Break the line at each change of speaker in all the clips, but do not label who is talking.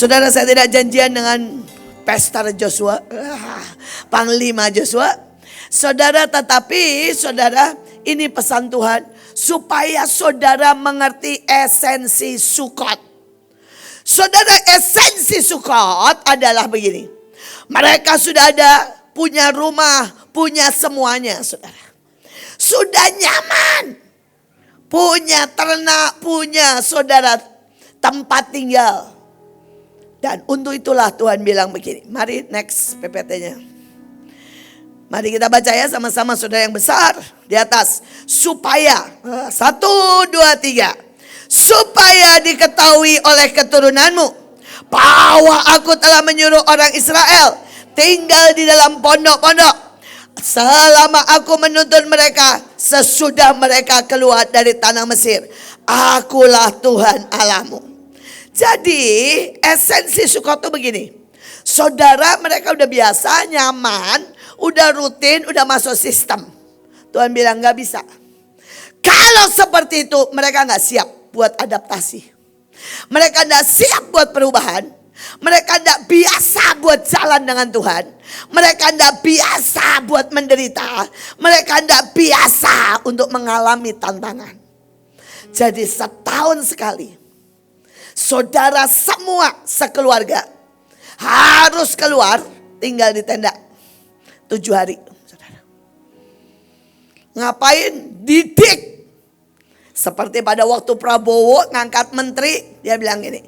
Saudara, saya tidak janjian dengan Pastor Joshua, Panglima Joshua. Saudara, tetapi saudara, ini pesan Tuhan supaya saudara mengerti esensi Sukot. Saudara, esensi Sukot adalah begini. Mereka sudah ada, punya rumah, punya semuanya, saudara. Sudah nyaman, punya ternak, punya saudara tempat tinggal. Dan untuk itulah Tuhan bilang begini. Mari next PPT-nya. Mari kita baca ya sama-sama, saudara yang besar di atas. Supaya, 1, 2, 3. Supaya diketahui oleh keturunanmu bahwa aku telah menyuruh orang Israel tinggal di dalam pondok-pondok selama aku menuntun mereka sesudah mereka keluar dari tanah Mesir. Akulah Tuhan Allahmu. Jadi esensi Sukot itu begini. Saudara, mereka udah biasa, nyaman, udah rutin, udah masuk sistem. Tuhan bilang gak bisa. Kalau seperti itu mereka gak siap buat adaptasi. Mereka gak siap buat perubahan. Mereka gak biasa buat jalan dengan Tuhan. Mereka gak biasa buat menderita. Mereka gak biasa untuk mengalami tantangan. Jadi setahun sekali saudara semua sekeluarga harus keluar tinggal di tenda 7 hari. Saudara. Ngapain? Didik. Seperti pada waktu Prabowo ngangkat menteri, dia bilang gini,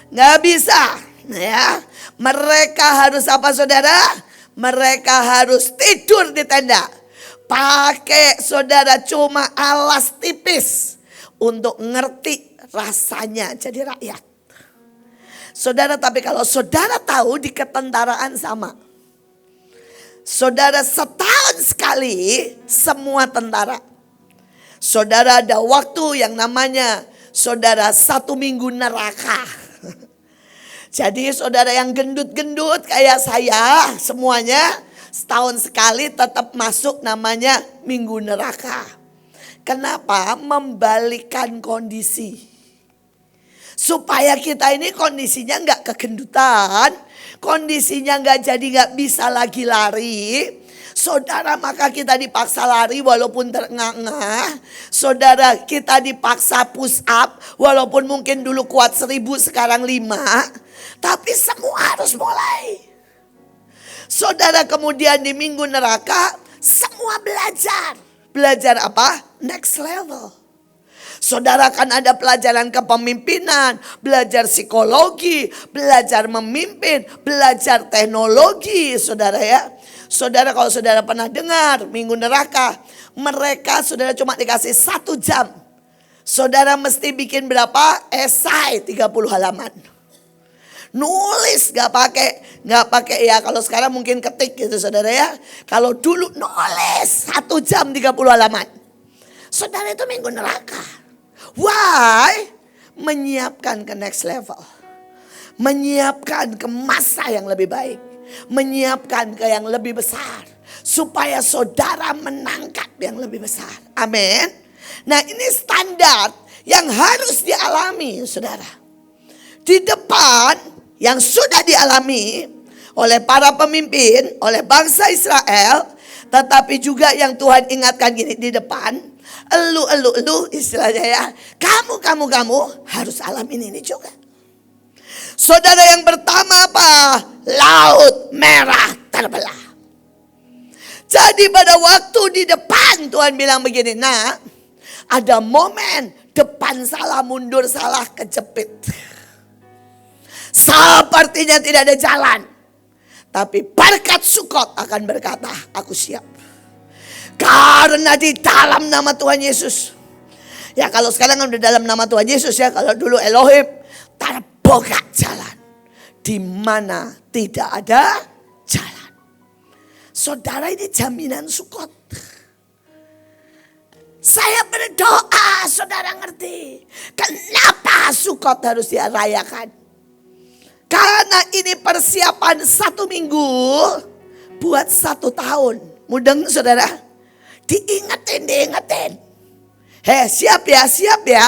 gak bisa ya. Mereka harus apa, saudara? Mereka harus tidur di tenda. Pakai, saudara, cuma alas tipis untuk ngerti rasanya jadi rakyat. Saudara, tapi kalau saudara tahu di ketentaraan sama. Saudara, setahun sekali semua tentara. Saudara, ada waktu yang namanya saudara 1 minggu neraka. Jadi saudara yang gendut-gendut kayak saya semuanya setahun sekali tetap masuk namanya minggu neraka. Kenapa? Membalikkan kondisi. Supaya kita ini kondisinya gak kegendutan. Kondisinya gak bisa lagi lari. Saudara, maka kita dipaksa lari walaupun terengah-engah. Saudara, kita dipaksa push up. Walaupun mungkin dulu kuat 1000 sekarang 5. Tapi semua harus mulai. Saudara, kemudian di minggu neraka semua belajar. Belajar apa? Next level. Saudara, kan ada pelajaran kepemimpinan, belajar psikologi, belajar memimpin, belajar teknologi, saudara ya. Saudara, kalau saudara pernah dengar minggu neraka, mereka saudara cuma dikasih 1 jam. Saudara mesti bikin berapa? Esai 30 halaman. Nulis, gak pakai ya, kalau sekarang mungkin ketik gitu saudara ya. Kalau dulu nulis 1 jam 30 halaman. Saudara, itu minggu neraka. Why? Menyiapkan ke next level. Menyiapkan ke masa yang lebih baik. Menyiapkan ke yang lebih besar. Supaya saudara menangkap yang lebih besar. Amin. Nah, ini standar yang harus dialami saudara. Di depan yang sudah dialami oleh para pemimpin, oleh bangsa Israel. Tetapi juga yang Tuhan ingatkan gini di depan. Elu istilahnya ya. Kamu harus alamin ini juga. Saudara, yang pertama apa? Laut Merah terbelah. Jadi pada waktu di depan Tuhan bilang begini. Nah, ada momen depan salah, mundur salah, kejepit. Sepertinya tidak ada jalan. Tapi berkat Sukot akan berkata, aku siap. Karena di dalam nama Tuhan Yesus. Ya kalau sekarang udah dalam nama Tuhan Yesus ya. Kalau dulu Elohim, terbuka jalan. Di mana tidak ada jalan. Saudara, ini jaminan Sukot. Saya berdoa saudara ngerti. Kenapa Sukot harus dirayakan? Karena ini persiapan 1 minggu buat 1 tahun. Mudeng saudara. Diingetin. Siap ya.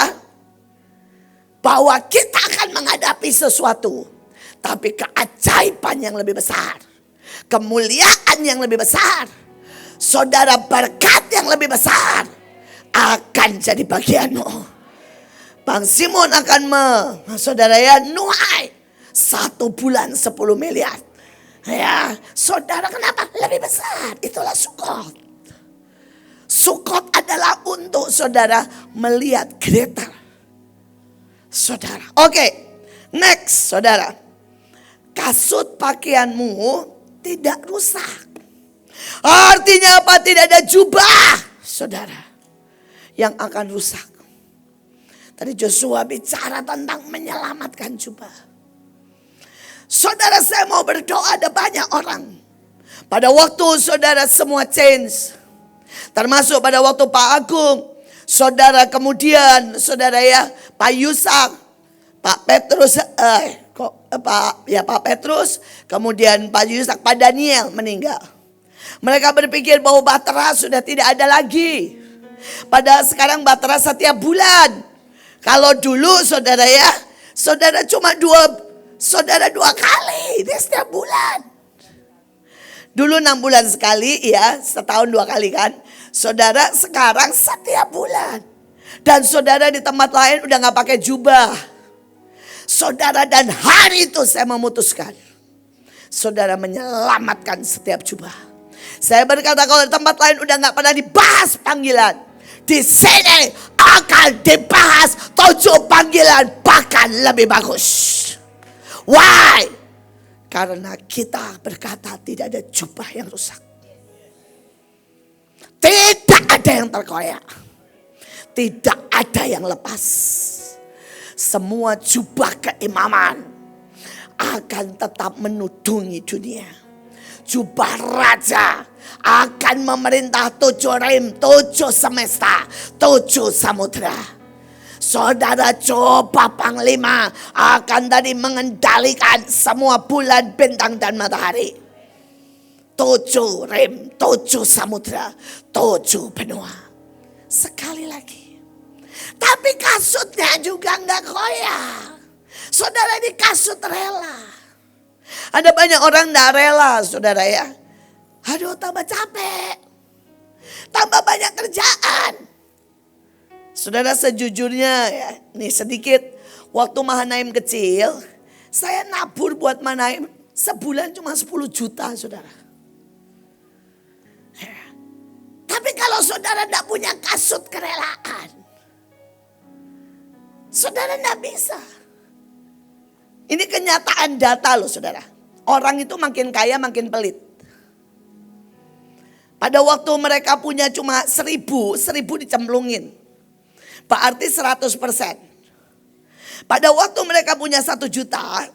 Bahwa kita akan menghadapi sesuatu. Tapi keajaiban yang lebih besar, kemuliaan yang lebih besar, saudara, berkat yang lebih besar akan jadi bagianmu. Bang Simon akan saudara ya, nuai 1 bulan 10 miliar. Ya, saudara, kenapa? Lebih besar. Itulah Sukot. Sukot adalah untuk saudara melihat greater. Saudara. Oke, next saudara. Kasut pakaianmu tidak rusak. Artinya apa? Tidak ada jubah, saudara, yang akan rusak. Tadi Joshua bicara tentang menyelamatkan jubah. Saudara, saya mau berdoa, ada banyak orang. Pada waktu saudara semua change. Termasuk pada waktu Pak Agung. Saudara, kemudian saudara ya, Pak Yusak, Pak Petrus, Pak Petrus, kemudian Pak Yusak, Pak Daniel meninggal. Mereka berpikir bahwa Bahtera sudah tidak ada lagi. Padahal sekarang Bahtera setiap bulan. Kalau dulu saudara ya, saudara cuma 2 kali dia setiap bulan. Dulu 6 bulan sekali ya, setahun 2 kali kan. Saudara, sekarang setiap bulan. Dan saudara di tempat lain udah gak pakai jubah. Saudara, dan hari itu saya memutuskan, saudara menyelamatkan setiap jubah. Saya berkata kalau di tempat lain udah gak pernah dibahas panggilan, di sini akan dibahas 7 panggilan bahkan lebih bagus. Why? Karena kita berkata tidak ada jubah yang rusak. Tidak ada yang terkoyak. Tidak ada yang lepas. Semua jubah keimaman akan tetap menudungi dunia. Jubah raja akan memerintah 7 rim, 7 semesta, 7 samudra. Saudara, coba panglima akan tadi mengendalikan semua bulan, bintang dan matahari. 7 rim, 7 samudra, 7 benua. Sekali lagi. Tapi kasutnya juga enggak koyak. Saudara, ini kasut rela. Ada banyak orang enggak rela, saudara ya. Aduh, tambah capek. Tambah banyak kerjaan. Saudara, sejujurnya ya, nih sedikit. Waktu Mahanaim kecil, saya nabur buat Mahanaim sebulan cuma 10 juta, saudara. Tapi kalau saudara tidak punya kasut kerelaan, saudara tidak bisa. Ini kenyataan data loh, saudara. Orang itu makin kaya makin pelit. Pada waktu mereka punya cuma 1000 dicemplungin. Berarti 100%. Pada waktu mereka punya 1 juta,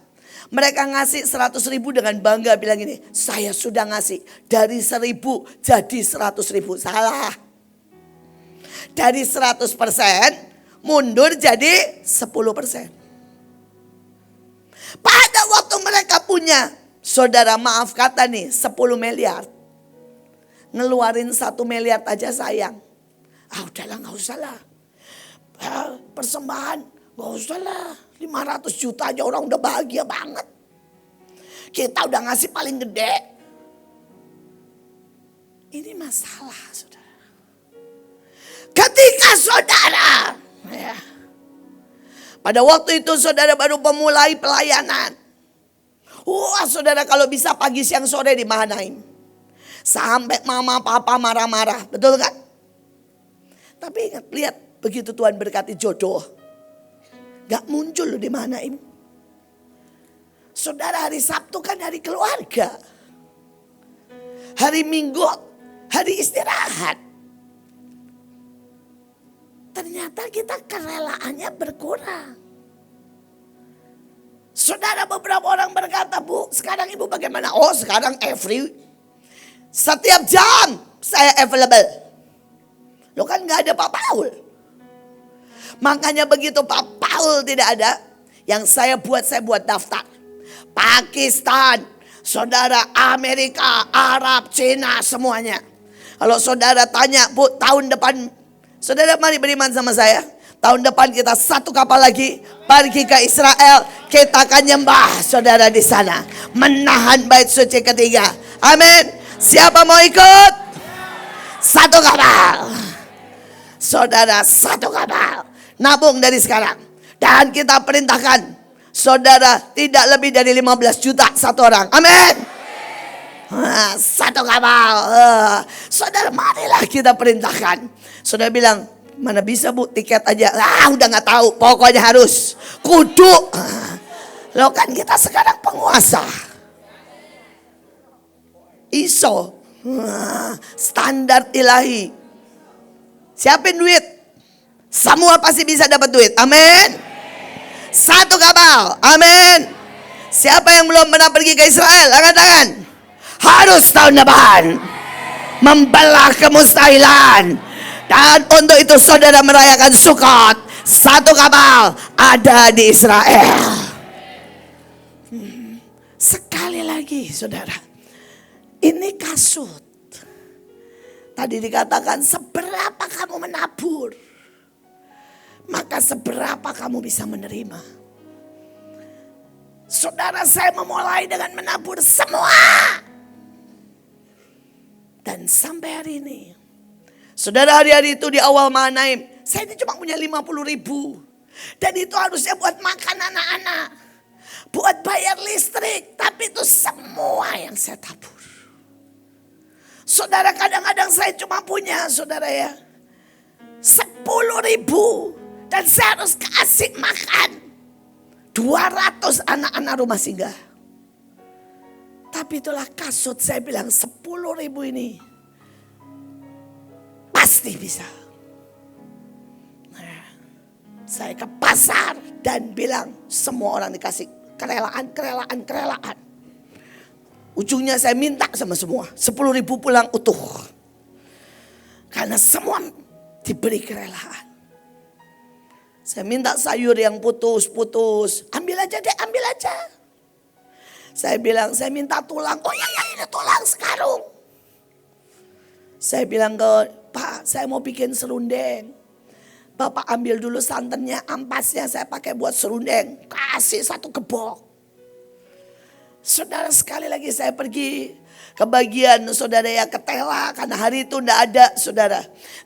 mereka ngasih 100.000 dengan bangga bilang gini, saya sudah ngasih dari 1000 jadi 100.000. Salah. Dari 100% mundur jadi 10%. Pada waktu mereka punya, saudara maaf kata nih 10 miliar. Ngeluarin 1 miliar aja sayang. Udahlah gak usah lah. Persembahan gak usah lah. 500 juta aja orang udah bahagia banget. Kita udah ngasih paling gede. Ini masalah, saudara. Ketika saudara, ya, pada waktu itu saudara baru memulai pelayanan. Wah, saudara, kalau bisa pagi siang sore di Mahanaim. Sampai mama papa marah-marah, betul kan? Tapi ingat, lihat begitu Tuhan berkati jodoh. Gak muncul loh di Mahanaim. Saudara, hari Sabtu kan hari keluarga. Hari Minggu, hari istirahat. Ternyata kita kerelaannya berkurang. Saudara, beberapa orang berkata, Bu, sekarang ibu bagaimana? Oh, sekarang setiap jam saya available. Lo kan gak ada Pak Paul. Makanya begitu Pak Paul tidak ada, yang saya buat daftar. Pakistan, saudara, Amerika, Arab, Cina, semuanya. Kalau saudara tanya, Bu, tahun depan, saudara mari beriman sama saya. Tahun depan kita satu kapal lagi pergi ke Israel. Kita akan nyembah saudara di sana. Menahan bait suci ketiga. Amin. Siapa mau ikut? Satu kapal. Saudara, satu kapal. Nabung dari sekarang. Dan kita perintahkan saudara tidak lebih dari 15 juta satu orang. Amin. Satu kapal. Saudara, marilah kita perintahkan. Saudara bilang, mana bisa bu, tiket aja. Udah gak tahu, pokoknya harus. Kudu. Loh kan kita sekarang penguasa. ISO. Standar ilahi. Siapin duit. Semua pasti bisa dapat duit. Amin. Satu kapal. Amin. Siapa yang belum pernah pergi ke Israel? Angkat tangan. Harus tahun depan membelah kemustahilan. Dan untuk itu saudara merayakan Sukot. Satu kapal ada di Israel. Sekali lagi saudara, ini kasut. Tadi dikatakan seberapa kamu menabur, maka seberapa kamu bisa menerima. Saudara, saya memulai dengan menabur semua. Dan sampai hari ini, saudara, hari-hari itu di awal Mahanaim, saya ini cuma punya 50.000. Dan itu harusnya buat makan anak-anak, buat bayar listrik. Tapi itu semua yang saya tabur. Saudara, kadang-kadang saya cuma punya, saudara ya, 10.000. Dan saya harus kasih makan 200 anak-anak rumah singgah. Tapi itulah kasut, saya bilang 10.000 ini pasti bisa. Nah, saya ke pasar dan bilang semua orang dikasih kerelaan. Ujungnya saya minta sama semua 10.000 pulang utuh. Karena semua diberi kerelaan. Saya minta sayur yang putus-putus. Ambil aja deh, ambil aja. Saya bilang, saya minta tulang. Oh ya ini tulang sekarung. Saya bilang ke Pak, saya mau bikin serundeng. Bapak ambil dulu santannya, ampasnya saya pakai buat serundeng. Kasih 1 gebok. Saudara, sekali lagi saya pergi ke bagian saudara ya ketela. Karena hari itu tidak ada saudara.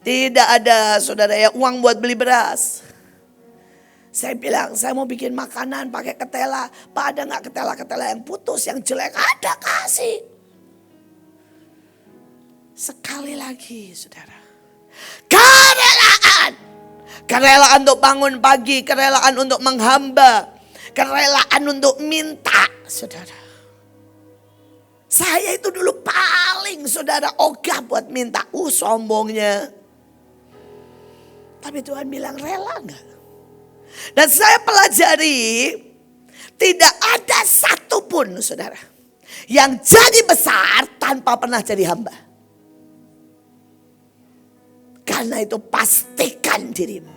Tidak ada saudara ya uang buat beli beras. Saya bilang, saya mau bikin makanan pakai ketela. Pak, ada gak ketela-ketela yang putus, yang jelek? Ada, kasih. Sekali lagi, saudara. Kerelaan. Kerelaan untuk bangun pagi, kerelaan untuk menghamba. Kerelaan untuk minta, saudara. Saya itu dulu paling, saudara, ogah buat minta. Sombongnya. Tapi Tuhan bilang, rela gak? Dan saya pelajari tidak ada satupun saudara yang jadi besar tanpa pernah jadi hamba. Karena itu pastikan dirimu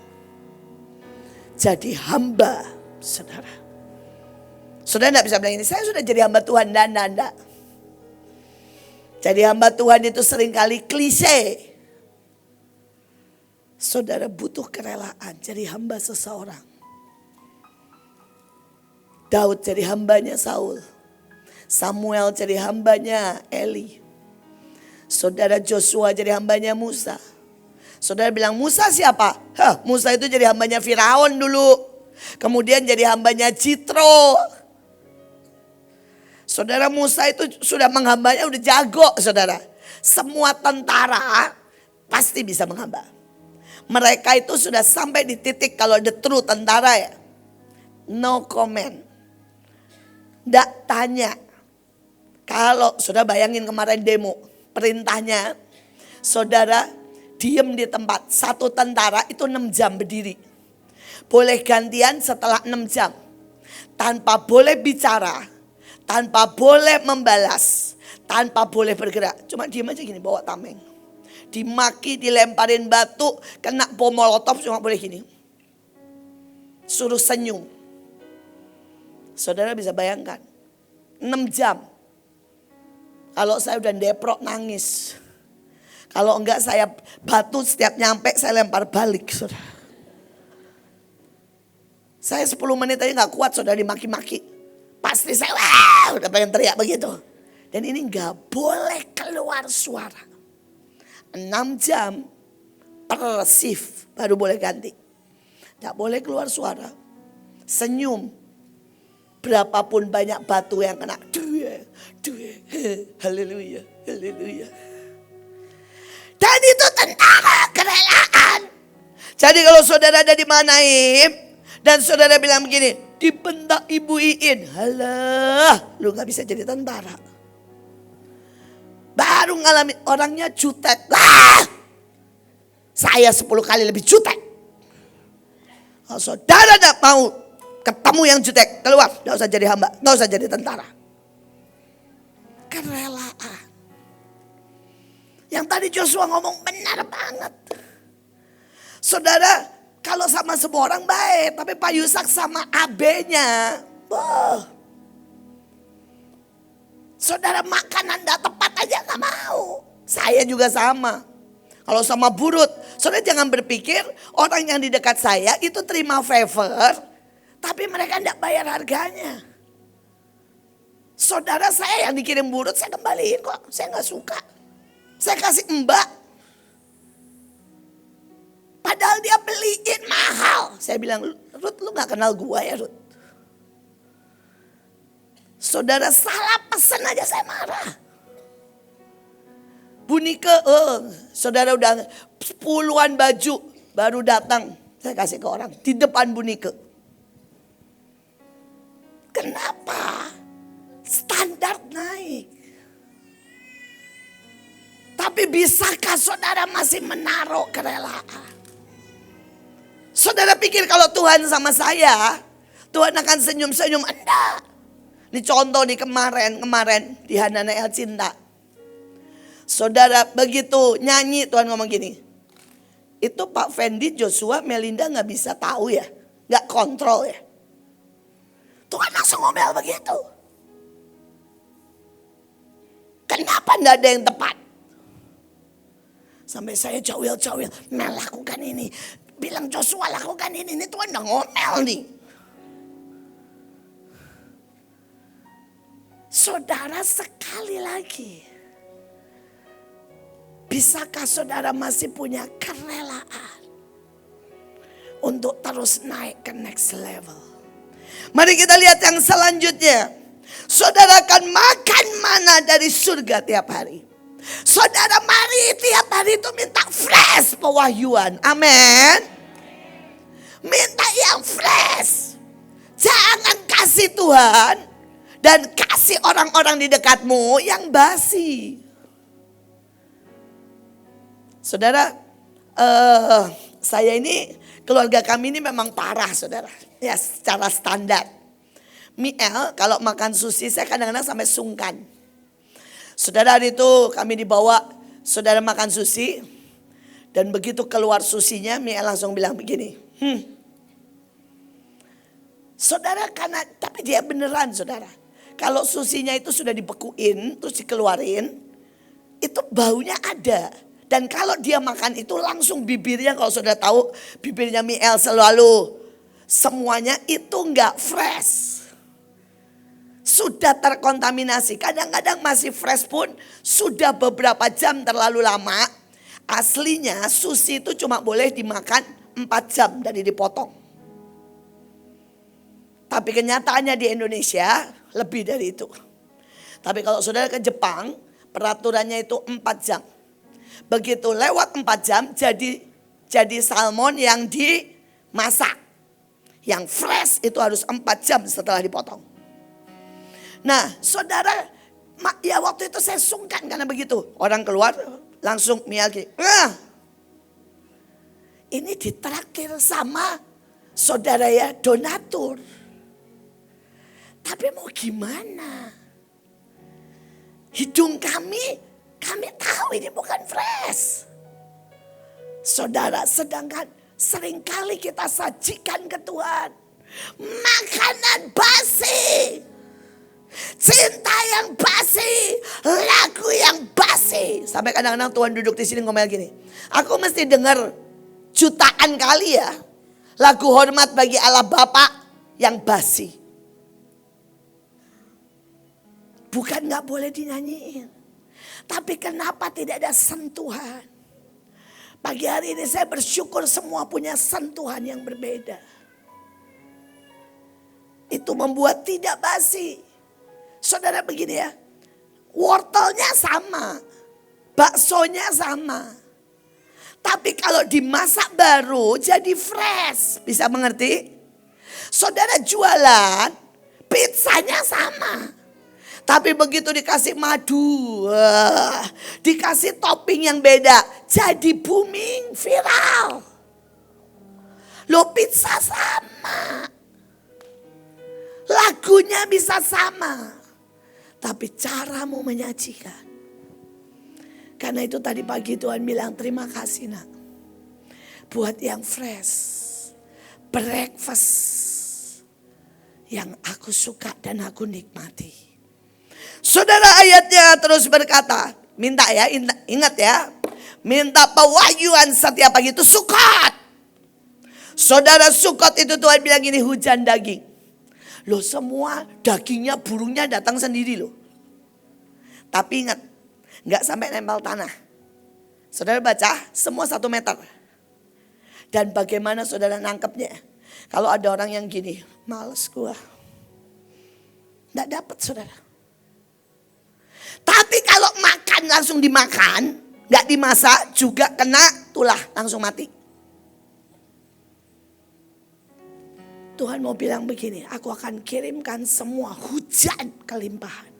jadi hamba saudara. Saudara tidak bisa bilang ini saya sudah jadi hamba Tuhan. Tidak. Jadi hamba Tuhan itu seringkali klise. Saudara butuh kerelaan jadi hamba seseorang. Daud jadi hambanya Saul. Samuel jadi hambanya Eli. Saudara Joshua jadi hambanya Musa. Saudara bilang Musa siapa? Musa itu jadi hambanya Firaun dulu. Kemudian jadi hambanya Jitro. Saudara, Musa itu sudah menghambanya udah jago saudara. Semua tentara pasti bisa menghamba. Mereka itu sudah sampai di titik kalau the true tentara ya. No comment. Nggak tanya. Kalau saudara bayangin kemarin demo. Perintahnya saudara diem di tempat. Satu tentara itu 6 jam berdiri. Boleh gantian setelah 6 jam. Tanpa boleh bicara. Tanpa boleh membalas. Tanpa boleh bergerak. Cuma diem aja gini bawa tameng. Dimaki, dilemparin batu, kena bom molotov cuma boleh gini. Suruh senyum. Saudara bisa bayangkan. 6 jam. Kalau saya udah deprok nangis. Kalau enggak saya batu setiap nyampe saya lempar balik saudara. Saya 10 menit aja gak kuat saudara dimaki-maki. Pasti saya wah, udah pengen teriak begitu. Dan ini gak boleh keluar suara. 6 jam per shift baru boleh ganti. Gak boleh keluar suara. Senyum. Berapapun banyak batu yang kena. Haleluya, haleluya. Dan itu tentara kerelaan. Jadi kalau saudara ada di Manaim dan saudara bilang begini, dibentak Ibu Iin. Halah, lu gak bisa jadi tentara. Baru ngalamin orangnya jutek. Saya 10 kali lebih jutek. Kalau saudara gak mau ketemu yang jutek, keluar. Gak usah jadi hamba, gak usah jadi tentara. Kerelaan. Yang tadi Joshua ngomong benar banget. Saudara, kalau sama semua orang baik, tapi Pak Yusak sama AB-nya, saudara makanan gak tepat aja gak mau. Saya juga sama. Kalau sama Burut, saudara jangan berpikir orang yang di dekat saya itu terima favor, tapi mereka gak bayar harganya. Saudara saya yang dikirim Burut, saya kembaliin kok, saya gak suka. Saya kasih Mbak. Padahal dia beliin mahal. Saya bilang, Ruth lu gak kenal gua ya Ruth. Saudara salah pesan aja saya marah. Bu Nike, saudara udah puluhan baju baru datang. Saya kasih ke orang di depan Bu Nike. Kenapa? Standar naik. Tapi bisakah saudara masih menaruh kerelaan? Saudara pikir kalau Tuhan sama saya, Tuhan akan senyum-senyum? Enggak. Ini contoh nih kemarin di Hanana El Cinta. Saudara begitu nyanyi Tuhan ngomong gini. Itu Pak Fendi, Joshua, Melinda gak bisa tahu ya. Gak kontrol ya. Tuhan langsung ngomel begitu. Kenapa gak ada yang tepat? Sampai saya cawil-cawil, Mel lakukan ini. Bilang Joshua lakukan ini Tuhan udah ngomel nih. Saudara sekali lagi. Bisakah saudara masih punya kerelaan untuk terus naik ke next level? Mari kita lihat yang selanjutnya. Saudara akan makan mana dari surga tiap hari. Saudara mari tiap hari itu minta fresh pewahyuan. Amin. Minta yang fresh. Jangan kasih Tuhan dan kasih orang-orang di dekatmu yang basi. Saudara, saya ini, keluarga kami ini memang parah saudara. Ya secara standar. Miel kalau makan sushi saya kadang-kadang sampai sungkan. Saudara hari itu kami dibawa saudara makan sushi. Dan begitu keluar susinya Miel langsung bilang begini. Saudara karena, tapi dia beneran saudara. Kalau susinya itu sudah dibekuin terus dikeluarin. Itu baunya ada. Dan kalau dia makan itu langsung bibirnya, kalau saudara tahu bibirnya Miel selalu semuanya itu enggak fresh. Sudah terkontaminasi, kadang-kadang masih fresh pun sudah beberapa jam terlalu lama. Aslinya sushi itu cuma boleh dimakan 4 jam dari dipotong. Tapi kenyataannya di Indonesia lebih dari itu. Tapi kalau saudara ke Jepang peraturannya itu 4 jam. Begitu lewat 4 jam jadi salmon yang dimasak. Yang fresh itu harus 4 jam setelah dipotong. Nah saudara, ya waktu itu saya sungkan karena begitu. Orang keluar langsung miyagi. Ini ditraktir sama saudara ya donatur. Tapi mau gimana? Hidung kami tahu ini bukan fresh. Saudara, sedangkan seringkali kita sajikan ke Tuhan makanan basi. Cinta yang basi, lagu yang basi. Sampai kadang-kadang Tuhan duduk di sini ngomel gini. Aku mesti dengar jutaan kali ya lagu hormat bagi Allah Bapa yang basi. Bukan gak boleh dinyanyiin. Tapi kenapa tidak ada sentuhan? Pagi hari ini saya bersyukur semua punya sentuhan yang berbeda. Itu membuat tidak basi. Saudara begini ya, wortelnya sama, baksonya sama. Tapi kalau dimasak baru jadi fresh. Bisa mengerti? Saudara jualan, pizzanya sama. Tapi begitu dikasih madu, dikasih topping yang beda, jadi booming, viral. Loh, pizza sama. Lagunya bisa sama. Tapi caramu menyajikan. Karena itu tadi pagi Tuhan bilang terima kasih nak. Buat yang fresh. Breakfast. Yang aku suka dan aku nikmati. Saudara ayatnya terus berkata. Minta ya, ingat ya. Minta pewahyuan setiap pagi itu Sukot. Saudara Sukot itu Tuhan bilang ini hujan daging. Loh semua dagingnya burungnya datang sendiri loh. Tapi ingat. Gak sampai nempel tanah. Saudara baca semua 1 meter. Dan bagaimana saudara nangkepnya. Kalau ada orang yang gini. Males gua. Gak dapat saudara. Tapi kalau makan langsung dimakan. Gak dimasak juga kena tulah langsung mati. Tuhan mau bilang begini. Aku akan kirimkan semua hujan kelimpahan.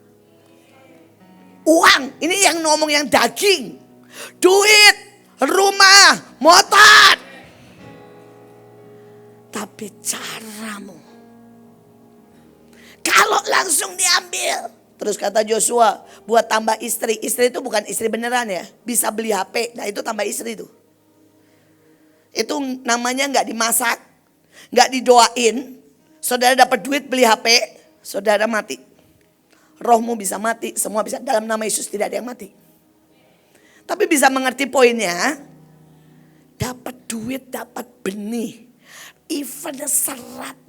Uang, ini yang ngomong yang daging, duit, rumah, motor. Tapi caramu, kalau langsung diambil. Terus kata Joshua, buat tambah istri. Istri itu bukan istri beneran ya, bisa beli HP. Nah itu tambah istri itu. Itu namanya gak dimasak, gak didoain. Saudara dapat duit beli HP, saudara mati. Rohmu bisa mati, semua bisa. Dalam nama Yesus tidak ada yang mati. Tapi bisa mengerti poinnya. Dapat duit, dapat benih. Even 100.000.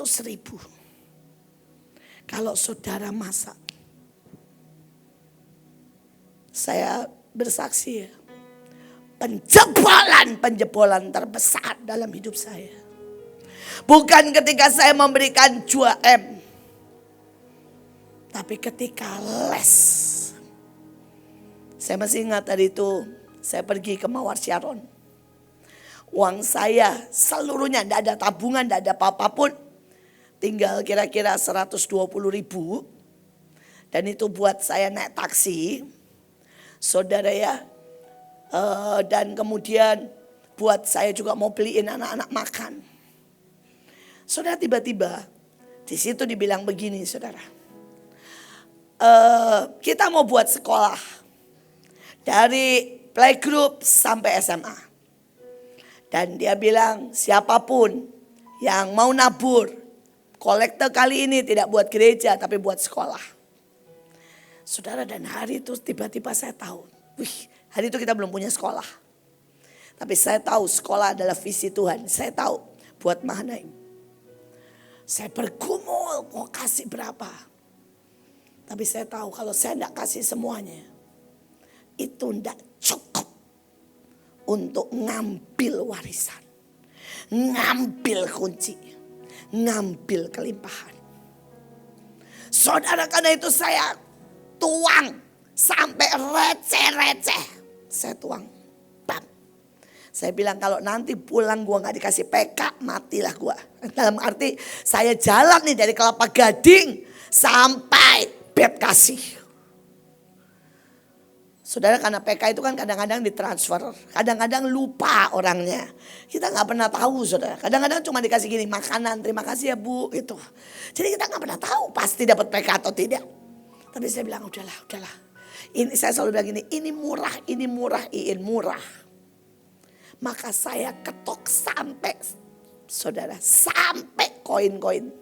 Kalau saudara masak. Saya bersaksi ya. Penjebolan terbesar dalam hidup saya. Bukan ketika saya memberikan 2M. Tapi ketika les. Saya masih ingat tadi itu. Saya pergi ke Mawar Sharon. Uang saya seluruhnya. Tidak ada tabungan, tidak ada apa-apa pun. Tinggal kira-kira 120.000. Dan itu buat saya naik taksi. Saudara ya. Dan kemudian buat saya juga mau beliin anak-anak makan. Saudara tiba-tiba. Di situ dibilang begini saudara. Kita mau buat sekolah dari playgroup sampai SMA. Dan dia bilang siapapun yang mau nabur, kolekte kali ini tidak buat gereja tapi buat sekolah. Saudara dan hari itu tiba-tiba saya tahu, hari itu kita belum punya sekolah. Tapi saya tahu sekolah adalah visi Tuhan. Saya tahu buat Mahanaim. Saya bergumul mau kasih berapa. Tapi saya tahu kalau saya tidak kasih semuanya. Itu tidak cukup. Untuk ngambil warisan. Ngambil kunci. Ngambil kelimpahan. Saudara karena itu saya tuang. Sampai receh-receh. Saya tuang. Bam. Saya bilang kalau nanti pulang gue gak dikasih PK. Matilah gue. Dalam arti saya jalan nih dari Kelapa Gading. Sampai beb kasih. Saudara karena PK itu kan kadang-kadang ditransfer. Kadang-kadang lupa orangnya. Kita gak pernah tahu saudara. Kadang-kadang cuma dikasih gini makanan. Terima kasih ya bu. Gitu. Jadi kita gak pernah tahu pasti dapat PK atau tidak. Tapi saya bilang udahlah. Ini saya selalu bilang gini. Ini murah, Iin murah. Maka saya ketok sampai saudara. Sampai koin-koin.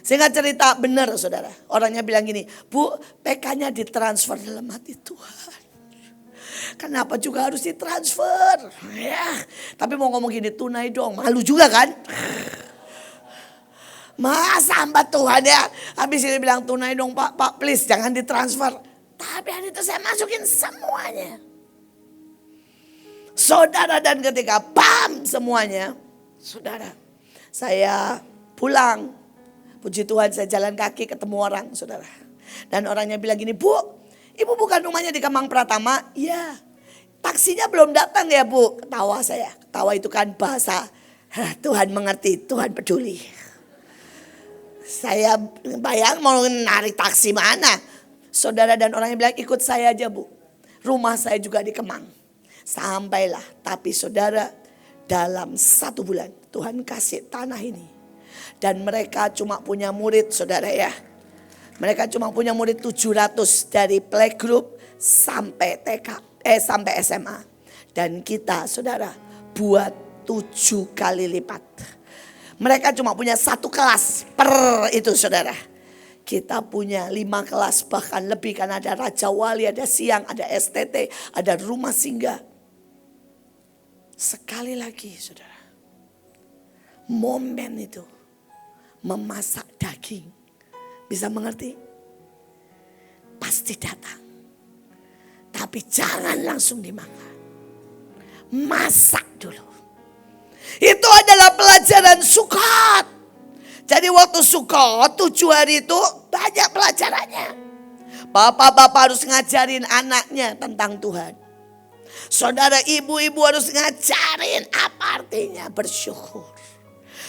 Sehingga cerita benar saudara. Orangnya bilang gini, bu PK-nya ditransfer dalam hati Tuhan. Kenapa juga harus ditransfer? Ya, tapi mau ngomong gini, tunai dong, malu juga kan? Masa hamba Tuhan ya, habis ini bilang tunai dong Pak please jangan ditransfer. Tapi hari itu saya masukin semuanya. Saudara, dan ketika bam semuanya, saudara, saya pulang. Puji Tuhan saya jalan kaki ketemu orang, saudara. Dan orangnya bilang gini, Bu, Ibu bukan rumahnya di Kemang Pratama? Iya. Taksinya belum datang ya Bu? Ketawa saya. Ketawa itu kan bahasa Tuhan mengerti, Tuhan peduli. Saya bayang mau narik taksi mana. Saudara dan orangnya bilang ikut saya aja Bu. Rumah saya juga di Kemang. Sampailah. Tapi saudara, dalam 1 bulan Tuhan kasih tanah ini. Dan mereka cuma punya murid saudara ya. Mereka cuma punya murid 700 dari playgroup sampai sampai SMA. Dan kita saudara buat 7 kali lipat. Mereka cuma punya 1 kelas per itu saudara. Kita punya 5 kelas bahkan lebih, karena ada Raja Wali, ada Siang, ada STT, ada rumah singgah. Sekali lagi saudara, momen itu memasak daging, bisa mengerti? Pasti datang. Tapi jangan langsung dimakan. Masak dulu. Itu adalah pelajaran Sukot. Jadi waktu Sukot 7 hari itu banyak pelajarannya. Bapak-bapak harus ngajarin anaknya tentang Tuhan. Saudara, ibu-ibu harus ngajarin apa artinya bersyukur.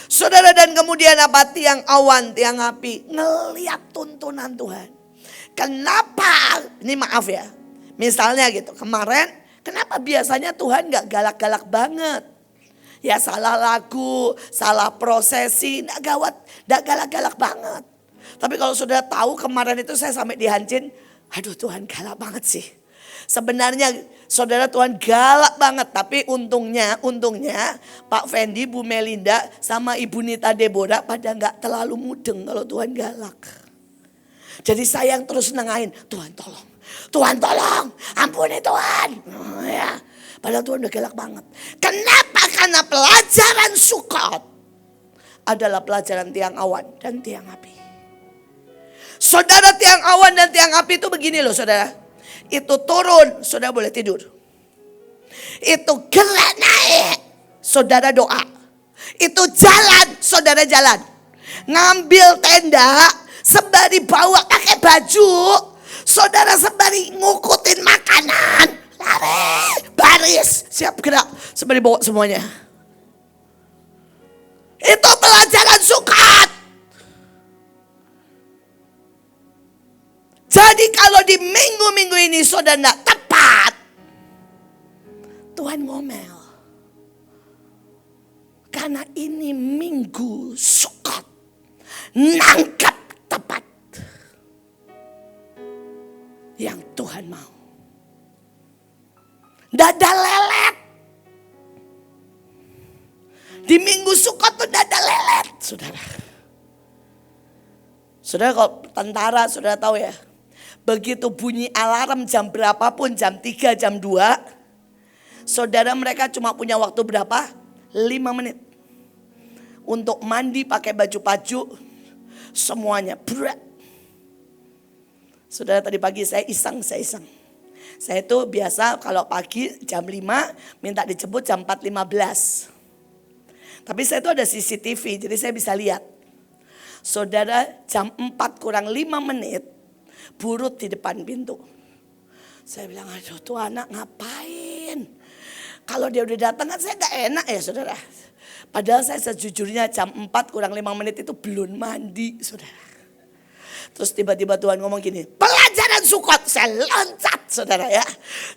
Saudara, dan kemudian apa? Tiang awan, tiang api, ngeliat tuntunan Tuhan. Kenapa? Ini maaf ya. Misalnya gitu, kemarin kenapa biasanya Tuhan gak galak-galak banget? Ya salah lagu, salah prosesi, gak galak-galak banget. Tapi kalau saudara tahu kemarin itu saya sampai dihancin, aduh Tuhan galak banget sih. Sebenarnya saudara Tuhan galak banget, tapi untungnya Pak Fendi, Bu Melinda sama Ibu Nita Deborah pada gak terlalu mudeng kalau Tuhan galak. Jadi saya yang terus nengahin, Tuhan tolong, Tuhan tolong, ampuni Tuhan. Ya, padahal Tuhan udah galak banget. Kenapa? Karena pelajaran Sukot adalah pelajaran tiang awan dan tiang api. Saudara, tiang awan dan tiang api itu begini loh saudara. Itu turun, saudara boleh tidur. Itu gerak naik, saudara doa. Itu jalan, saudara jalan. Ngambil tenda, sembari bawa pakai baju, saudara sembari ngukutin makanan. Lari, baris, siap gerak, sembari bawa semuanya. Itu pelajaran Sukot. Jadi kalau di minggu-minggu ini saudara tidak tepat, Tuhan ngomel. Karena ini minggu Sukot, nangkap tepat yang Tuhan mau. Dada lelet. Di minggu Sukot tuh dada lelet, saudara. Saudara kalau tentara, saudara tahu ya. Begitu bunyi alarm jam berapapun, jam 3, jam 2. Saudara, mereka cuma punya waktu berapa? 5 menit. Untuk mandi pakai baju-baju. Semuanya berat. Saudara, tadi pagi saya iseng. Saya itu biasa kalau pagi jam 5 minta dijemput jam 4.15. Tapi saya itu ada CCTV, jadi saya bisa lihat. Saudara, jam 4 kurang 5 menit burut di depan pintu. Saya bilang, aduh tuh anak ngapain? Kalau dia udah datang kan saya gak enak ya saudara. Padahal saya sejujurnya jam 4 kurang 5 menit itu belum mandi saudara. Terus tiba-tiba Tuhan ngomong gini, pelajaran Sukot. Saya loncat saudara ya.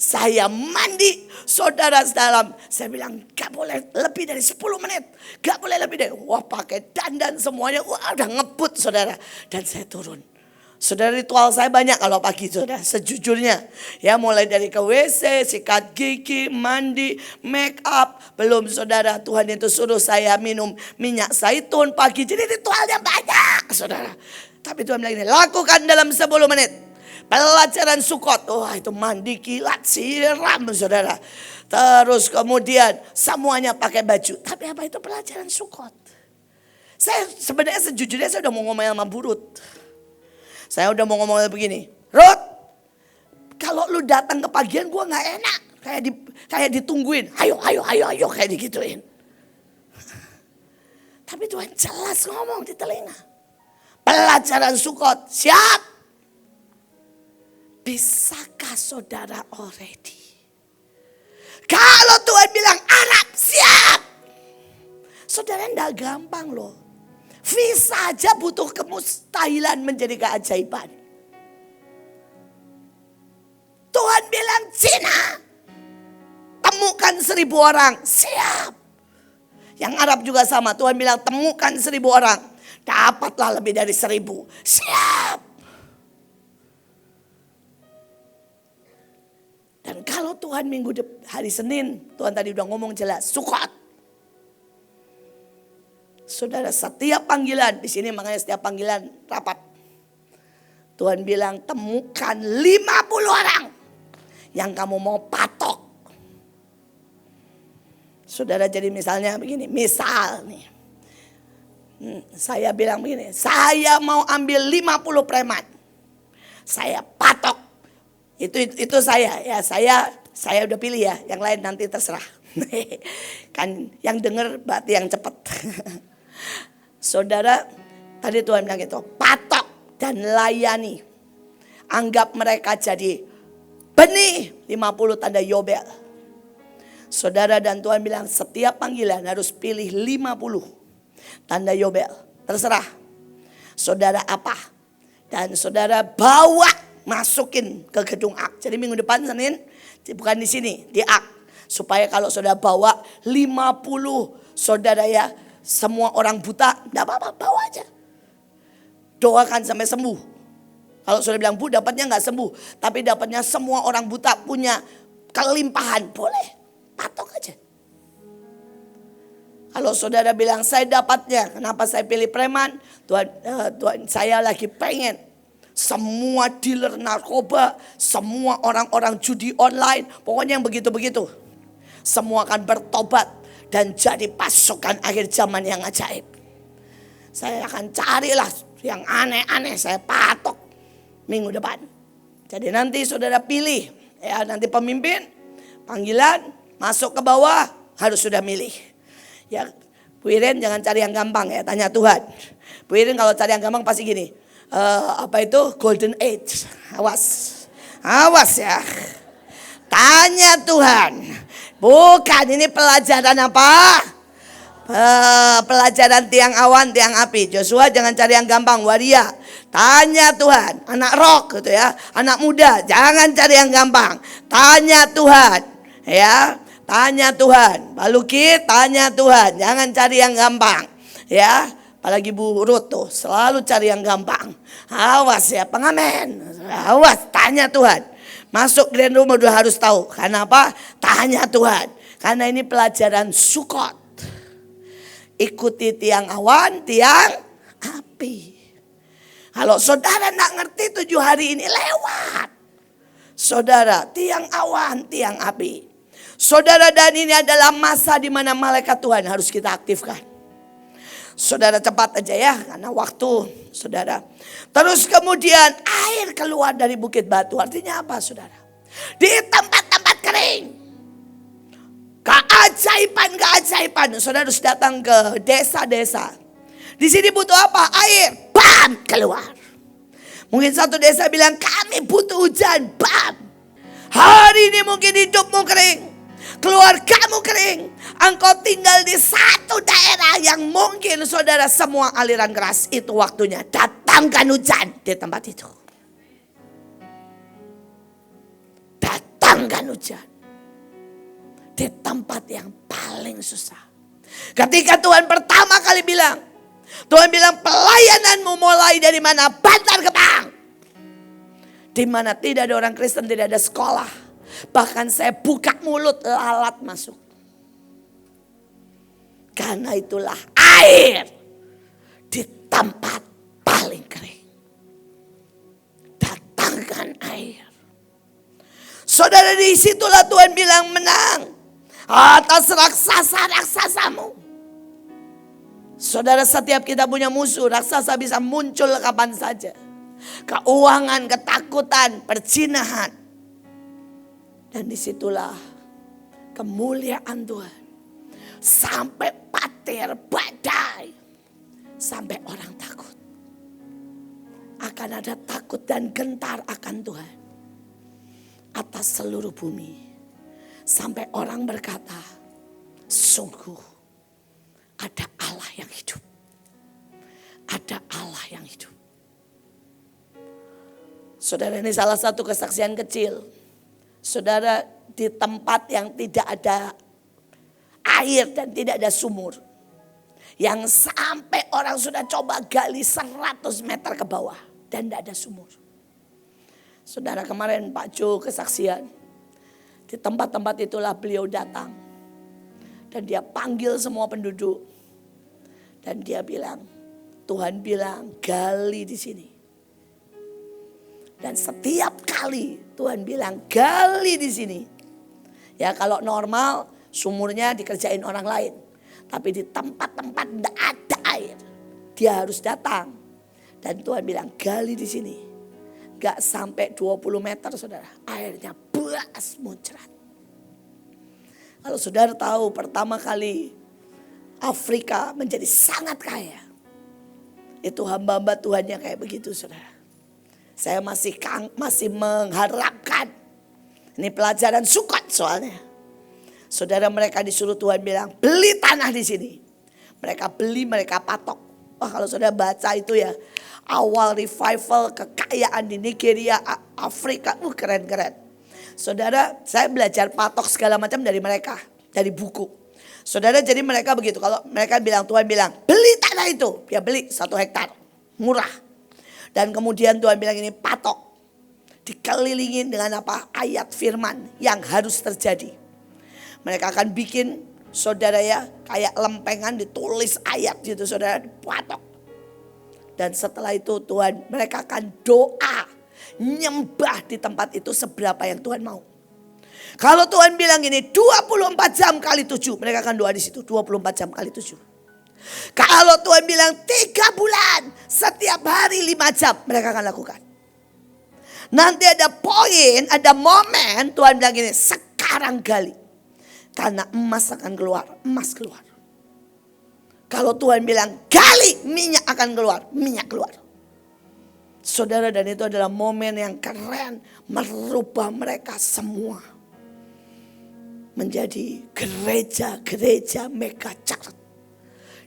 Saya mandi saudara dalam. Saya bilang gak boleh lebih dari 10 menit. Gak boleh lebih dari. Wah pakai dandan semuanya. Wah udah ngebut saudara. Dan saya turun. Saudara, ritual saya banyak kalau pagi saudara, sejujurnya. Ya mulai dari ke WC, sikat gigi, mandi, make up. Belum saudara, Tuhan itu suruh saya minum minyak zaitun pagi. Jadi ritualnya banyak saudara. Tapi Tuhan bilang ini, lakukan dalam 10 menit. Pelajaran Sukot, wah itu mandi kilat, siram saudara. Terus kemudian semuanya pakai baju. Tapi apa itu pelajaran Sukot? Saya sebenarnya sejujurnya saya udah mau ngomong sama Burut. Saya udah mau ngomong begini, Rut, kalau lu datang ke pagian gue gak enak. Kayak ditungguin, ayo kayak digituin. Tapi Tuhan jelas ngomong di telinga. Pelajaran Sukot, siap. Bisakah saudara already? Kalau Tuhan bilang Arab, siap. Saudara enggak gampang loh. Visa aja butuh kemustahilan menjadi keajaiban. Tuhan bilang Cina, temukan 1.000 orang, siap. Yang Arab juga sama, Tuhan bilang temukan 1.000 orang, dapatlah lebih dari 1.000, siap. Dan kalau Tuhan hari Senin, Tuhan tadi udah ngomong jelas, Sukot. Saudara, setiap panggilan, di sini makanya setiap panggilan rapat. Tuhan bilang temukan 50 orang yang kamu mau patok. Saudara, jadi misalnya begini, misal nih. Saya bilang begini, saya mau ambil 50 preman. Saya patok. Itu saya ya, saya udah pilih ya, yang lain nanti terserah. Kan yang dengar berarti yang cepat. Saudara, tadi Tuhan bilang gitu, patok dan layani. Anggap mereka jadi benih 50 tanda Yobel. Saudara, dan Tuhan bilang setiap panggilan harus pilih 50 tanda Yobel. Terserah saudara apa. Dan saudara bawa, masukin ke gedung Ak. Jadi minggu depan Senin, bukan di sini, di Ak. Supaya kalau saudara bawa 50 saudara ya, semua orang buta, enggak apa-apa, bawa aja. Doakan sampai sembuh. Kalau saudara bilang, Bu dapatnya enggak sembuh, tapi dapatnya semua orang buta punya kelimpahan, boleh, patok aja. Kalau saudara bilang, saya dapatnya, kenapa saya pilih preman? Tuhan, saya lagi pengen semua dealer narkoba, semua orang-orang judi online, pokoknya yang begitu-begitu, semua akan bertobat dan jadi pasukan akhir zaman yang ajaib. Saya akan carilah yang aneh-aneh, saya patok minggu depan. Jadi nanti saudara pilih ya, nanti pemimpin, panggilan, masuk ke bawah harus sudah milih. Ya, Bu Iren jangan cari yang gampang ya, tanya Tuhan. Bu Iren kalau cari yang gampang pasti gini, apa itu golden age, awas ya. Tanya Tuhan, bukan ini pelajaran apa? Pelajaran tiang awan, tiang api. Joshua jangan cari yang gampang, waria. Tanya Tuhan, anak rock gitu ya, anak muda, jangan cari yang gampang. Tanya Tuhan, ya, tanya Tuhan. Balukit, tanya Tuhan, jangan cari yang gampang, ya. Apalagi Bu Ruth tuh selalu cari yang gampang. Awas ya pengamen, awas, tanya Tuhan. Masuk grand room udah harus tahu. Karena apa? Tanya Tuhan. Karena ini pelajaran Sukot. Ikuti tiang awan, tiang api. Kalau saudara gak ngerti 7 hari ini lewat. Saudara, tiang awan, tiang api. Saudara, dan ini adalah masa di mana malaikat Tuhan harus kita aktifkan. Saudara cepat aja ya, karena waktu saudara. Terus kemudian air keluar dari bukit batu. Artinya apa saudara? Di tempat-tempat kering. Keajaiban. Saudara harus datang ke desa-desa. Di sini butuh apa? Air. Bam, keluar. Mungkin satu desa bilang kami butuh hujan. Bam. Hari ini mungkin hidupmu kering. Keluargamu kering. Engkau tinggal di satu daerah yang mungkin saudara semua aliran keras. Itu waktunya datangkan hujan di tempat itu. Datangkan hujan di tempat yang paling susah. Ketika Tuhan pertama kali bilang, Tuhan bilang pelayananmu mulai dari mana? Bantar Gebang. Di mana tidak ada orang Kristen, tidak ada sekolah. Bahkan saya buka mulut, lalat masuk. Karena itulah air di tempat paling kering. Datangkan Saudara, disitulah Tuhan bilang menang atas raksasa-raksasamu. Saudara, setiap kita punya musuh, raksasa bisa muncul kapan saja. Keuangan, ketakutan, perzinahan. Dan disitulah kemuliaan Tuhan. Sampai patir, badai. Sampai orang takut. Akan ada takut dan gentar akan Tuhan. Atas seluruh bumi. Sampai orang berkata, sungguh ada Allah yang hidup. Ada Allah yang hidup. Saudara, ini salah satu kesaksian kecil. Saudara, di tempat yang tidak ada air dan tidak ada sumur. Yang sampai orang sudah coba gali 100 meter ke bawah dan tidak ada sumur. Saudara, kemarin Pak Jo kesaksian. Di tempat-tempat itulah beliau datang. Dan dia panggil semua penduduk. Dan dia bilang, Tuhan bilang gali di sini. Dan setiap kali Tuhan bilang gali di sini. Ya kalau normal sumurnya dikerjain orang lain. Tapi di tempat-tempat tidak ada air. Dia harus datang. Dan Tuhan bilang gali di sini. Gak sampai 20 meter saudara. Airnya beras muncrat. Kalau saudara tahu pertama kali Afrika menjadi sangat kaya. Itu hamba-hamba Tuhan yang kayak begitu saudara. Saya masih mengharapkan. Ini pelajaran Sukot soalnya. Saudara, mereka disuruh Tuhan bilang beli tanah di sini. Mereka beli, mereka patok. Wah, kalau saudara baca itu ya. Awal revival kekayaan di Nigeria, Afrika. Keren-keren. Saudara, saya belajar patok segala macam dari mereka. Dari buku. Saudara, jadi mereka begitu. Kalau mereka bilang, Tuhan bilang beli tanah itu. Dia beli 1 hektar. Murah. Dan kemudian Tuhan bilang ini patok. Dikelilingin dengan apa? Ayat firman yang harus terjadi. Mereka akan bikin saudara ya kayak lempengan ditulis ayat gitu saudara, patok. Dan setelah itu Tuhan mereka akan doa. Nyembah di tempat itu seberapa yang Tuhan mau. Kalau Tuhan bilang ini 24 jam kali 7. Mereka akan doa di situ 24 jam kali 7. Kalau Tuhan bilang 3 bulan. Setiap hari 5 jam. Mereka akan lakukan. Nanti ada poin, ada momen. Tuhan bilang gini, sekarang gali. Karena emas akan keluar. Emas keluar. Kalau Tuhan bilang gali, minyak akan keluar. Minyak keluar. Saudara, dan itu adalah momen yang keren. Merubah mereka semua. Menjadi gereja-gereja mega church.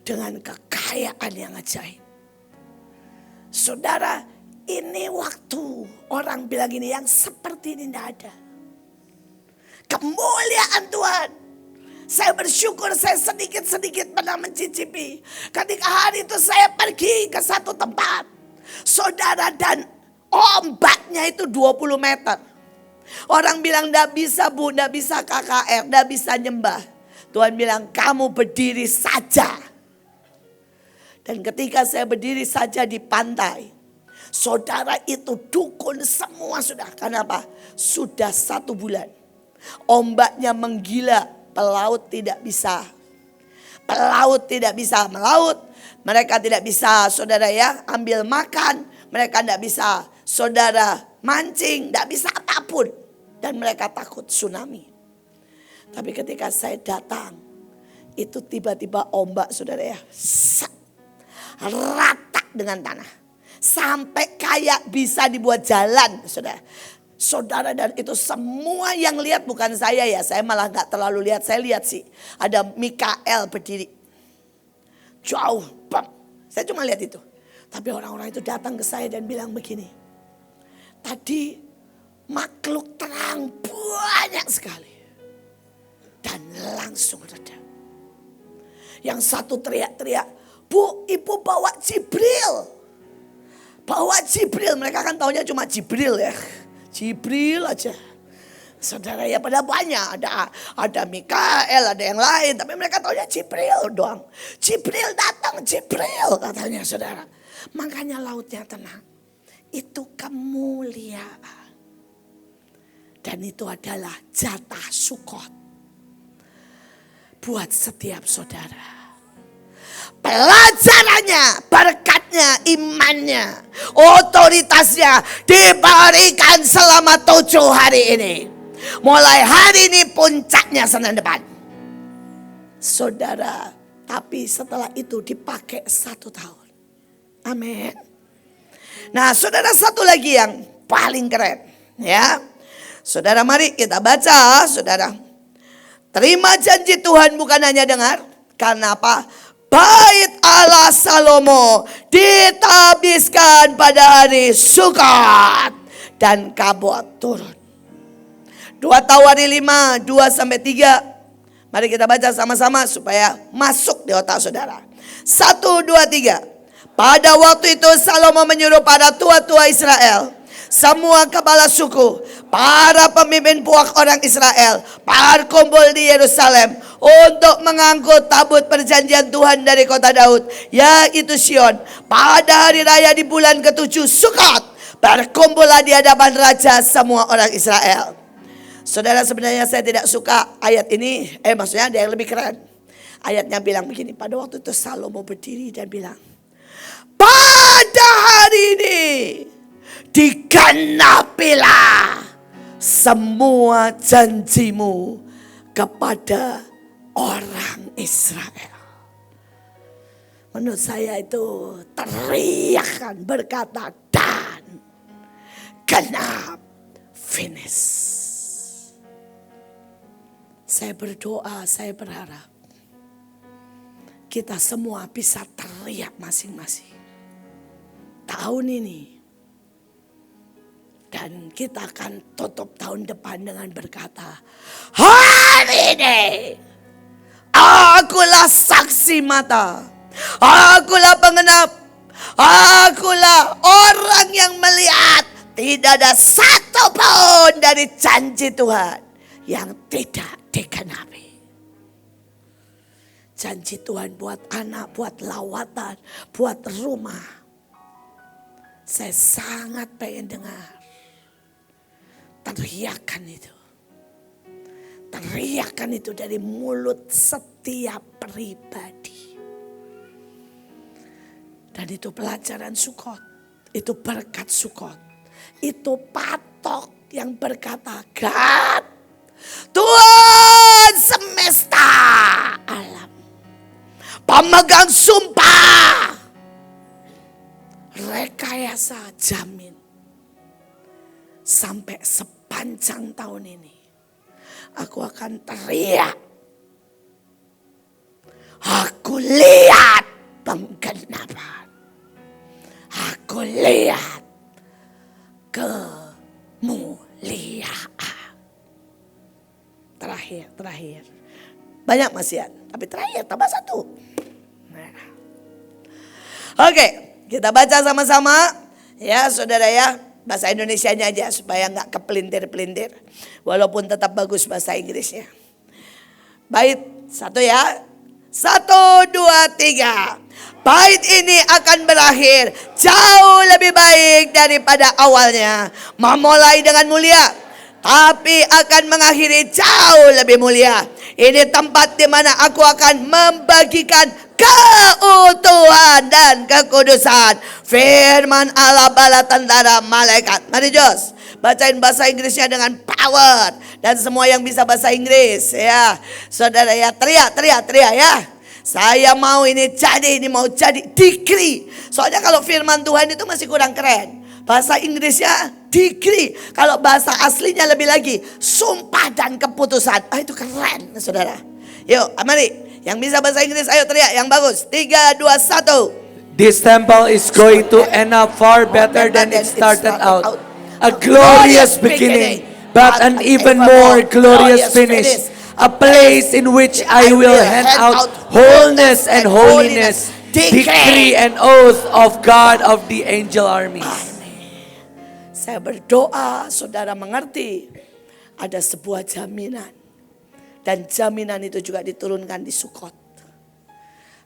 Dengan kekayaan yang ajaib. Saudara, ini waktu orang bilang ini yang seperti ini tidak ada. Kemuliaan Tuhan. Saya bersyukur saya sedikit-sedikit pernah mencicipi. Ketika hari itu saya pergi ke satu tempat. Saudara, dan ombaknya itu 20 meter. Orang bilang tidak bisa bu, tidak bisa KKR, tidak bisa nyembah. Tuhan bilang kamu berdiri saja. Dan ketika saya berdiri saja di pantai. Saudara, itu dukun semua sudah. Kenapa? Sudah 1 bulan. Ombaknya menggila. Pelaut tidak bisa. Pelaut tidak bisa melaut. Mereka tidak bisa saudara ya ambil makan. Mereka tidak bisa saudara mancing. Tidak bisa apapun. Dan mereka takut tsunami. Tapi ketika saya datang. Itu tiba-tiba ombak saudara ya. Rata dengan tanah. Sampai kayak bisa dibuat jalan saudara. Saudara, dan itu semua yang lihat bukan saya ya. Saya malah gak terlalu lihat. Saya lihat sih ada Mikael berdiri. Jauh bang. Saya cuma lihat itu. Tapi orang-orang itu datang ke saya dan bilang begini. Tadi makhluk terang banyak sekali. Dan langsung reda. Yang satu teriak-teriak. Bu, ibu bawa Jibril. Bawa Jibril. Mereka kan taunya cuma Jibril ya. Jibril aja. Saudara ya pada banyak. Ada Mikael, ada yang lain. Tapi mereka taunya Jibril doang. Jibril datang, Jibril katanya saudara. Makanya lautnya tenang. Itu kemuliaan. Dan itu adalah jatah Sukot buat setiap saudara. Pelajarannya, berkatnya, imannya, otoritasnya diberikan selama 7 hari ini. Mulai hari ini puncaknya Senin depan. Saudara, tapi setelah itu dipakai 1 tahun. Amin. Nah, saudara, satu lagi yang paling keren, ya. Saudara, mari kita baca, saudara. Terima janji Tuhan bukan hanya dengar. Karena apa? Bait Allah Salomo ditabiskan pada hari Sukot dan kabut turun. 2 Tawari 5, 2-3. Mari kita baca sama-sama supaya masuk di otak saudara. 1, 2, 3. Pada waktu itu Salomo menyuruh para tua-tua Israel, semua kepala suku, para pemimpin puak orang Israel, berkumpul di Yerusalem untuk mengangkut tabut perjanjian Tuhan dari kota Daud, yaitu Sion. Pada hari raya di bulan ke-7 Sukot, berkumpullah di hadapan raja semua orang Israel. Saudara, sebenarnya saya tidak suka ayat ini, maksudnya ada yang lebih keren. Ayatnya bilang begini, pada waktu itu Salomo berdiri dan bilang, pada hari ini digenapilah semua janjimu kepada orang Israel. Menurut saya itu teriakan berkata, dan genap, finish. Saya berdoa, saya berharap kita semua bisa teriak masing-masing tahun ini. Dan kita akan tutup tahun depan dengan berkata, hari ini akulah saksi mata, akulah pengenap, akulah orang yang melihat tidak ada satu pun dari janji Tuhan yang tidak digenapi. Janji Tuhan buat anak, buat lawatan, buat rumah. Saya sangat pengen dengar teriakan itu. Teriakan itu dari mulut setiap pribadi. Dan itu pelajaran Sukot. Itu berkat Sukot. Itu patok yang berkata, God, Tuhan semesta alam, pemegang sumpah, rekayasa jamin. Sampai sepanjang tahun ini aku akan teriak, aku lihat penggenapan, aku lihat kemuliaan. Terakhir. Banyak masihan, tapi terakhir tambah 1. Nah. Oke, kita baca sama-sama ya saudara ya. Bahasa Indonesianya aja supaya gak kepelintir-pelintir. Walaupun tetap bagus bahasa Inggrisnya. Bait 1 ya. 1, 2, 3. Bait ini akan berakhir jauh lebih baik daripada awalnya. Memulai dengan mulia, tapi akan mengakhiri jauh lebih mulia. Ini tempat di mana aku akan membagikan keutuhan dan kekudusan. Firman Allah bala tentara malaikat. Mari Jos, bacain bahasa Inggrisnya dengan power. Dan semua yang bisa bahasa Inggris ya. Saudara ya, teriak ya. Saya mau ini mau jadi decree. Soalnya kalau firman Tuhan itu masih kurang keren. Bahasa Inggrisnya decree. Kalau bahasa aslinya lebih lagi sumpah dan keputusan. Itu keren saudara. Yuk mari. Yang bisa bahasa Inggris ayo teriak yang bagus. 3, 2, 1.
This temple is going to end up far better than it started out. A glorious beginning, but an even more glorious finish. A place in which I will hand out wholeness and holiness, decree and oath of God of the angel armies.
Saya berdoa saudara mengerti ada sebuah jaminan. Dan jaminan itu juga diturunkan di Sukot.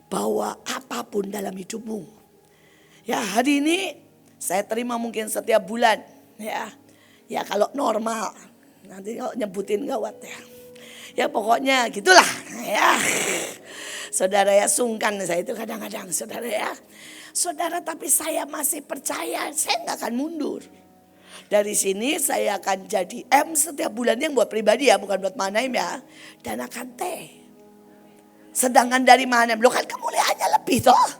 Bahwa apapun dalam hidupmu. Ya hari ini saya terima mungkin setiap bulan. Ya kalau normal. Nanti kalau nyebutin gawat ya. Ya pokoknya gitulah ya. Saudara ya, sungkan saya itu kadang-kadang saudara ya. Saudara, tapi saya masih percaya saya nggak akan mundur. Dari sini saya akan jadi M setiap bulannya, yang buat pribadi ya, bukan buat Mahanaim ya. Dan akan T. Sedangkan dari Mahanaim, lo kan kemuliaannya lebih toh.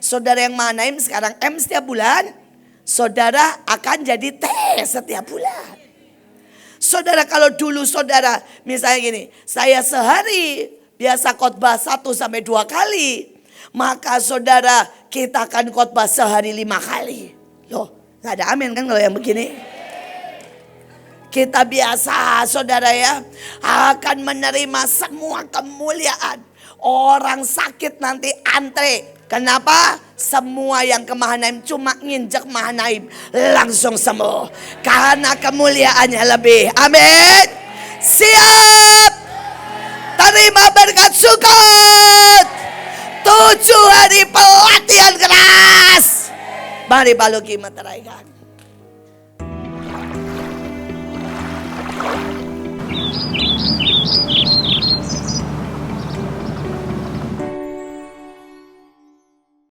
Saudara yang Mahanaim sekarang M setiap bulan, saudara akan jadi T setiap bulan. Saudara, kalau dulu saudara misalnya gini, saya sehari biasa khotbah 1 sampai 2 kali. Maka saudara, kita akan khotbah sehari 5 kali. Loh, gak ada amin kan kalau yang begini? Kita biasa saudara ya, akan menerima semua kemuliaan. Orang sakit nanti antre. Kenapa? Semua yang ke Mahanaim cuma nginjek Mahanaim langsung sembuh. Karena kemuliaannya lebih. Amin. Siap. Terima berkat sukut. 7 hari pelatihan keras. Mari Baluki meteraikan.